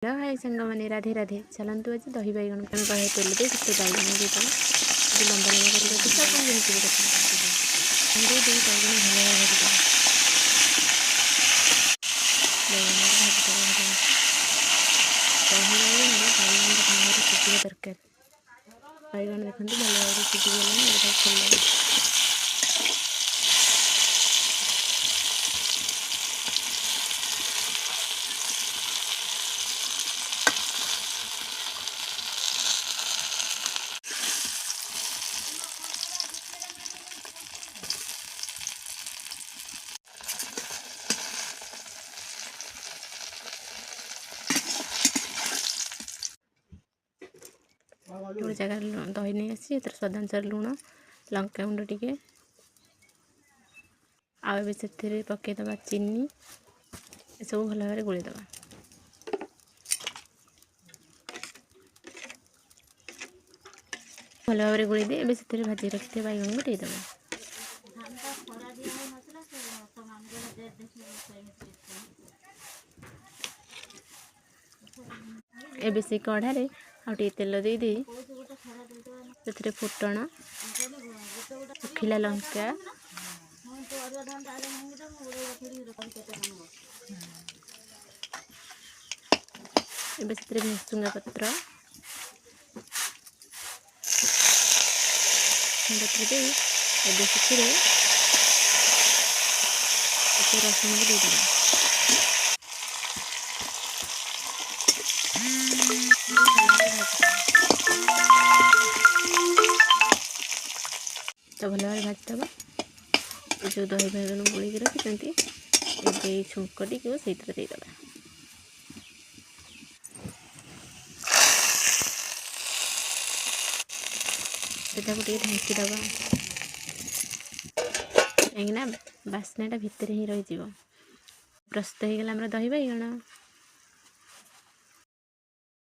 Hello hi संग मैंने राधे राधे चलतु आज दही बैगण कढ़ाई तेल दे से बैगण देदेव लंबा लंबा कर सब जमी दही बैगण भल भाजी दही बैगण दरकार बैगण देखते भल भाव सीझीगला खोल गोटे जगार दही नहीं आसी स्वाद अनुसार लुण लंका गुंड टिके आउ से पकईदे चीनी सब भल भाव गोलीदे भल भाव गोली दे से भाजी रखी बैगण को देदेव एबे से कढ़ारे आउटे तेल दे से फुटण सुखिला लंका एबे से भुसुंगा पत्र दे रसुण को देदेव तो भल भाव भाजदेव जो दही बैगण गोलिक रखी छुंक टी से देदेव ढांकीदे कहीं बास्नाटा भितर ही रही प्रस्तुत हो गला दही बैगण।